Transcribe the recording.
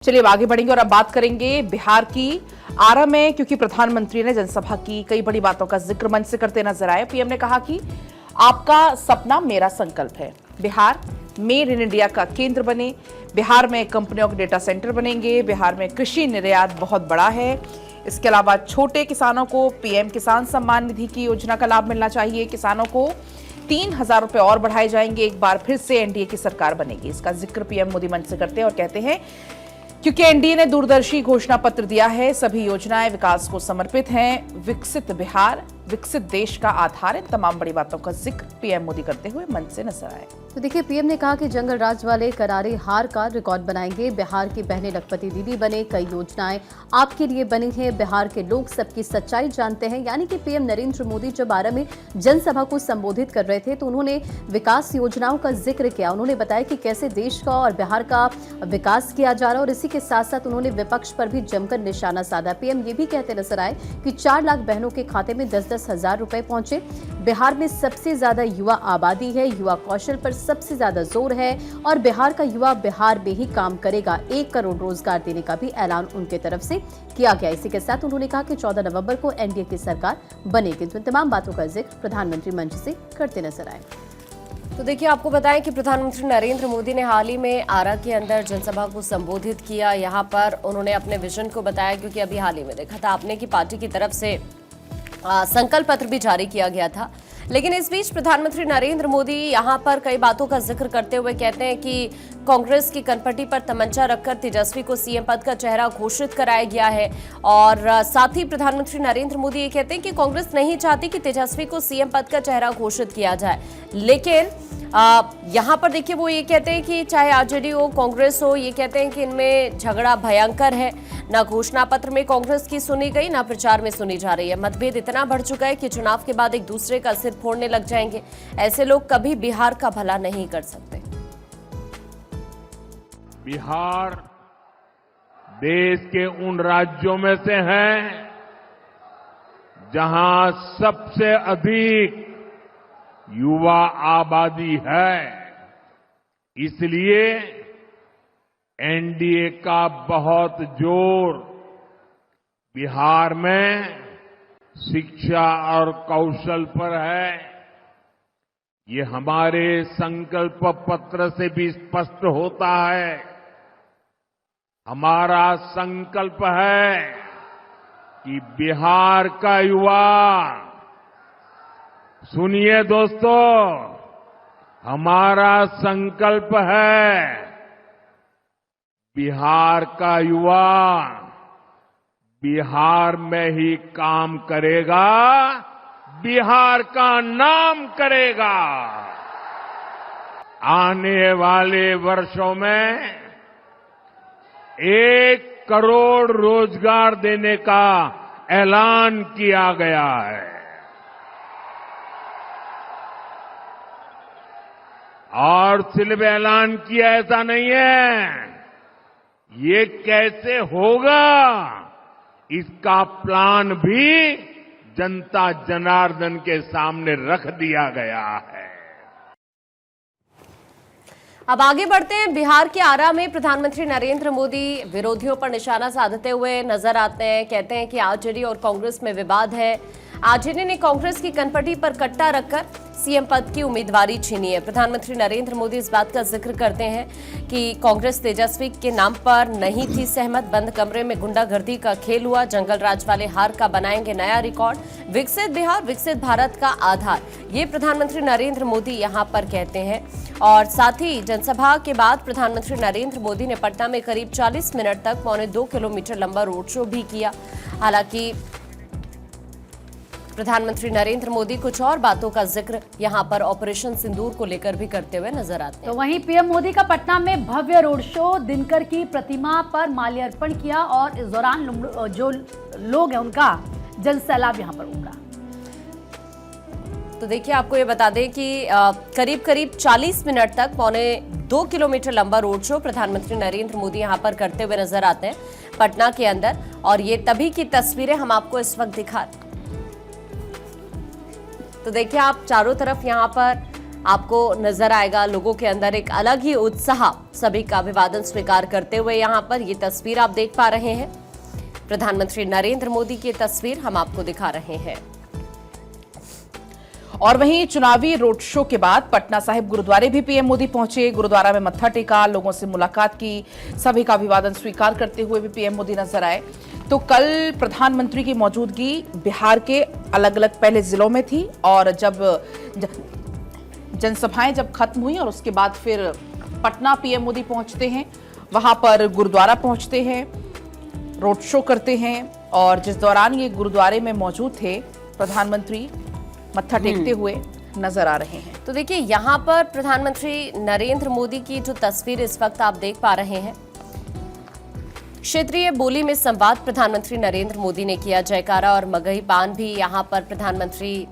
चलिए अब आगे बढ़ेंगे और अब बात करेंगे बिहार की आरा में, क्योंकि प्रधानमंत्री ने जनसभा की कई बड़ी बातों का जिक्र मंच से करते नजर आए। पीएम ने कहा कि आपका सपना मेरा संकल्प है, बिहार मेड इन इंडिया का केंद्र बने, बिहार में कंपनियों के डेटा सेंटर बनेंगे, बिहार में कृषि निर्यात बहुत बड़ा है। इसके अलावा छोटे किसानों को पीएम किसान सम्मान निधि की योजना का लाभ मिलना चाहिए, किसानों को 3,000 रुपए और बढ़ाए जाएंगे, एक बार फिर से एनडीए की सरकार बनेगी। इसका जिक्र पीएम मोदी मंच से करते हैं और कहते हैं क्योंकि एनडीए ने दूरदर्शी घोषणा पत्र दिया है, सभी योजनाएं विकास को समर्पित हैं, विकसित बिहार विकसित देश का आधार है। तमाम बड़ी बातों का जिक्र पीएम मोदी करते हुए मंच से नजर आए। तो देखिए, पीएम ने कहा कि जंगल राज वाले करारे हार का रिकॉर्ड बनाएंगे, बिहार की बहनें लखपति दीदी बने, कई योजनाएं आपके लिए बनी हैं, बिहार के लोग सबकी सच्चाई जानते हैं। यानी कि पीएम नरेंद्र मोदी जब आरा में जनसभा को संबोधित कर रहे थे तो उन्होंने विकास योजनाओं का जिक्र किया। उन्होंने बताया कि कैसे देश का और बिहार का विकास किया जा रहा है और इसी के साथ साथ उन्होंने विपक्ष पर भी जमकर निशाना साधा। पीएम ये भी कहते नजर आए कि 4 लाख बहनों के खाते में 10-10 हजार रुपए पहुंचे। बिहार में सबसे ज्यादा युवा आबादी है, युवा कौशल पर सबसे ज्यादा जोर है और बिहार का युवा बिहार में ही काम करेगा। 1 करोड़ रोजगार देने का भी ऐलान उनके तरफ से किया गया। इसी के साथ उन्होंने कहा कि 14 नवंबर को एनडीए की सरकार बनेगी। तो तमाम बातों का जिक्र प्रधानमंत्री मंच से करते नजर आए। तो देखिए, आपको बताएं कि प्रधानमंत्री नरेंद्र मोदी ने हाल ही में आरा के अंदर जनसभा को संबोधित किया। यहाँ पर उन्होंने अपने विजन को बताया, क्योंकि अभी हाल ही में देखा था आपने कि पार्टी की तरफ से संकल्प पत्र भी जारी किया गया था। लेकिन इस बीच प्रधानमंत्री नरेंद्र मोदी यहां पर कई बातों का जिक्र करते हुए कहते हैं कि कांग्रेस की कनपटी पर तमंचा रखकर तेजस्वी को सीएम पद का चेहरा घोषित कराया गया है। और साथ ही प्रधानमंत्री नरेंद्र मोदी ये कहते हैं कि कांग्रेस नहीं चाहती कि तेजस्वी को सीएम पद का चेहरा घोषित किया जाए। लेकिन यहाँ पर देखिए, वो ये कहते हैं कि चाहे आरजेडी हो कांग्रेस हो, ये कहते हैं कि इनमें झगड़ा भयंकर है। ना घोषणा पत्र में कांग्रेस की सुनी गई, ना प्रचार में सुनी जा रही है। मतभेद इतना बढ़ चुका है कि चुनाव के बाद एक दूसरे का सिर फोड़ने लग जाएंगे। ऐसे लोग कभी बिहार का भला नहीं कर सकते। बिहार देश के उन राज्यों में से है जहां सबसे अधिक युवा आबादी है। इसलिए एनडीए का बहुत जोर बिहार में शिक्षा और कौशल पर है। ये हमारे संकल्प पत्र से भी स्पष्ट होता है। हमारा संकल्प है कि बिहार का युवा, सुनिए दोस्तों, हमारा संकल्प है बिहार का युवा बिहार में ही काम करेगा, बिहार का नाम करेगा। आने वाले वर्षों में 1 करोड़ रोजगार देने का ऐलान किया गया है। और सिर्फ ऐलान किया ऐसा नहीं है, ये कैसे होगा इसका प्लान भी जनता जनार्दन के सामने रख दिया गया है। अब आगे बढ़ते हैं। बिहार के आरा में प्रधानमंत्री नरेंद्र मोदी विरोधियों पर निशाना साधते हुए नजर आते हैं। कहते हैं कि आरजेडी और कांग्रेस में विवाद है। आरजेडी ने कांग्रेस की कनपटी पर कट्टा रखकर सीएम पद की उम्मीदवारी छीनी है। प्रधानमंत्री नरेंद्र मोदी इस बात का जिक्र करते हैं कि कांग्रेस तेजस्वी के नाम पर नहीं थी सहमत। बंद कमरे में गुंडागर्दी का खेल हुआ। जंगल राज वाले हार का बनाएंगे नया रिकॉर्ड। विकसित बिहार विकसित भारत का आधार, ये प्रधानमंत्री नरेंद्र मोदी यहाँ पर कहते हैं। और साथ ही जनसभा के बाद प्रधानमंत्री नरेंद्र मोदी ने पटना में करीब 40 मिनट तक 1.25 किलोमीटर लंबा रोड शो भी किया। हालांकि प्रधानमंत्री नरेंद्र मोदी कुछ और बातों का जिक्र यहां पर ऑपरेशन सिंदूर को लेकर भी करते हुए नजर आते हैं। तो वहीं पीएम मोदी का पटना में भव्य रोड शो, दिनकर की प्रतिमा पर माल्यार्पण किया और इस दौरान जो लोग हैं उनका जन सैलाब यहां पर उमड़ा। तो देखिए, आपको ये बता दें कि करीब करीब 40 मिनट तक 1.25 किलोमीटर लंबा रोड शो प्रधानमंत्री नरेंद्र मोदी यहां पर करते हुए नजर आते हैं पटना के अंदर। और ये तभी की तस्वीरें हम आपको इस वक्त दिखा। तो देखिए, आप चारों तरफ यहाँ पर आपको नजर आएगा लोगों के अंदर एक अलग ही उत्साह, सभी का अभिवादन स्वीकार करते हुए यहाँ पर ये तस्वीर आप देख पा रहे हैं। प्रधानमंत्री नरेंद्र मोदी की तस्वीर हम आपको दिखा रहे हैं। और वहीं चुनावी रोड शो के बाद पटना साहिब गुरुद्वारे भी पीएम मोदी पहुंचे। गुरुद्वारा में मत्था टेका, लोगों से मुलाकात की, सभी का अभिवादन स्वीकार करते हुए भी पीएम मोदी नजर आए। तो कल प्रधानमंत्री की मौजूदगी बिहार के अलग अलग पहले जिलों में थी और जब जनसभाएं जब खत्म हुई और उसके बाद फिर पटना पीएम मोदी पहुंचते हैं, वहां पर गुरुद्वारा पहुंचते हैं, रोड शो करते हैं और जिस दौरान ये गुरुद्वारे में मौजूद थे प्रधानमंत्री मत्था टेकते हुए नजर आ रहे हैं। तो देखिए यहाँ पर प्रधानमंत्री नरेंद्र मोदी की जो तस्वीर इस वक्त आप देख पा रहे हैं, क्षेत्रीय बोली में संवाद प्रधानमंत्री नरेंद्र मोदी ने किया। जयकारा और मगही पान भी यहाँ पर प्रधानमंत्री